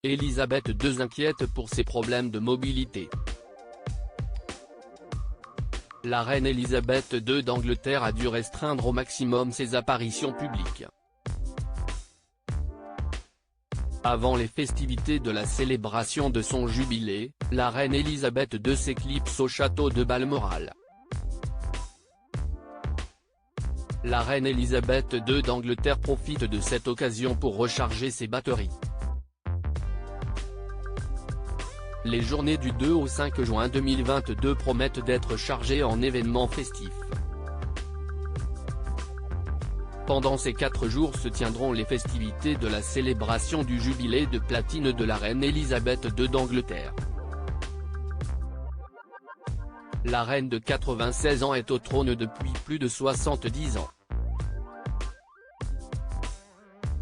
Elisabeth II inquiète pour ses problèmes de mobilité. La reine Elisabeth II d'Angleterre a dû restreindre au maximum ses apparitions publiques. Avant les festivités de la célébration de son jubilé, la reine Elisabeth II s'éclipse au château de Balmoral. La reine Elisabeth II d'Angleterre profite de cette occasion pour recharger ses batteries. Les journées du 2 au 5 juin 2022 promettent d'être chargées en événements festifs. Pendant ces 4 jours se tiendront les festivités de la célébration du jubilé de platine de la reine Elisabeth II d'Angleterre. La reine de 96 ans est au trône depuis plus de 70 ans.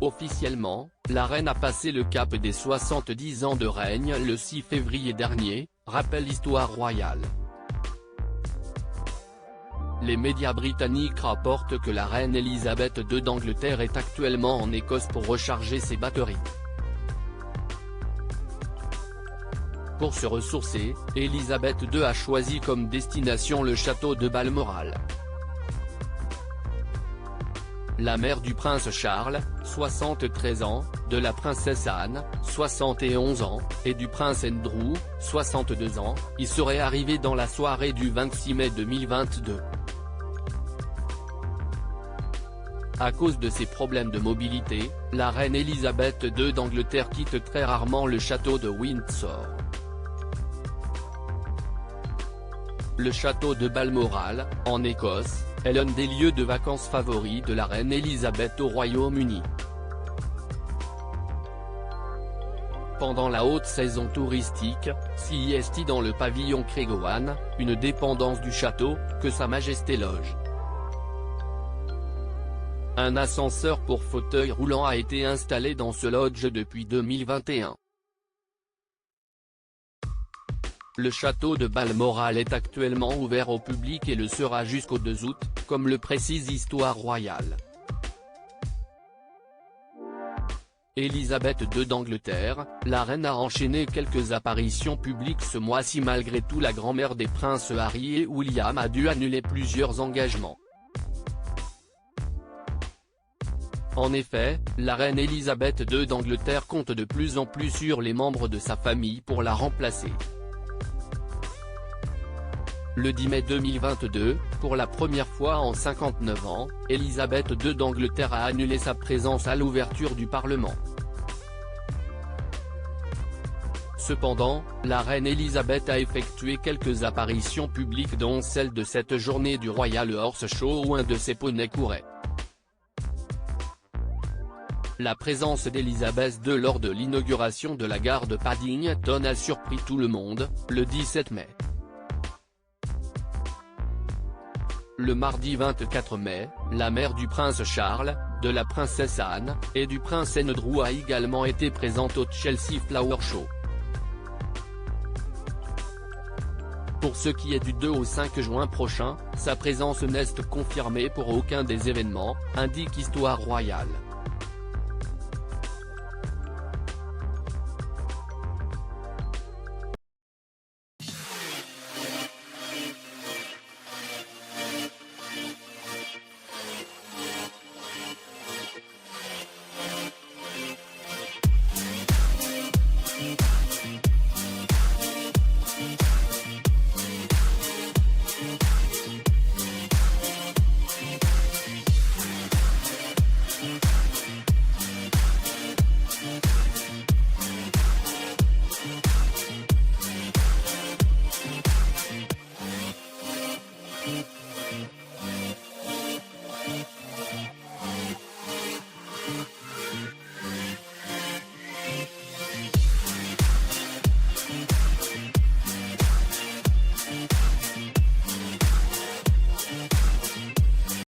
Officiellement, la reine a passé le cap des 70 ans de règne le 6 février dernier, rappelle Histoire royale. Les médias britanniques rapportent que la reine Elisabeth II d'Angleterre est actuellement en Écosse pour recharger ses batteries. Pour se ressourcer, Elisabeth II a choisi comme destination le château de Balmoral. La mère du prince Charles, 73 ans, de la princesse Anne, 71 ans, et du prince Andrew, 62 ans, y serait arrivée dans la soirée du 26 mai 2022. À cause de ses problèmes de mobilité, la reine Elisabeth II d'Angleterre quitte très rarement le château de Windsor. Le château de Balmoral, en Écosse, est l'un des lieux de vacances favoris de la reine Elisabeth au Royaume-Uni. Pendant la haute saison touristique, s'y est dans le pavillon Craigwan, une dépendance du château, que Sa Majesté loge. Un ascenseur pour fauteuil roulant a été installé dans ce lodge depuis 2021. Le château de Balmoral est actuellement ouvert au public et le sera jusqu'au 2 août, comme le précise Histoire royale. Elisabeth II d'Angleterre, la reine a enchaîné quelques apparitions publiques ce mois-ci. Malgré tout, la grand-mère des princes Harry et William a dû annuler plusieurs engagements. En effet, la reine Elisabeth II d'Angleterre compte de plus en plus sur les membres de sa famille pour la remplacer. Le 10 mai 2022, pour la première fois en 59 ans, Elisabeth II d'Angleterre a annulé sa présence à l'ouverture du Parlement. Cependant, la reine Elisabeth a effectué quelques apparitions publiques dont celle de cette journée du Royal Horse Show où un de ses poneys courait. La présence d'Elisabeth II lors de l'inauguration de la gare de Paddington a surpris tout le monde, le 17 mai. Le mardi 24 mai, la mère du prince Charles, de la princesse Anne, et du prince Andrew a également été présente au Chelsea Flower Show. Pour ce qui est du 2 au 5 juin prochain, sa présence n'est confirmée pour aucun des événements, indique Histoire royale.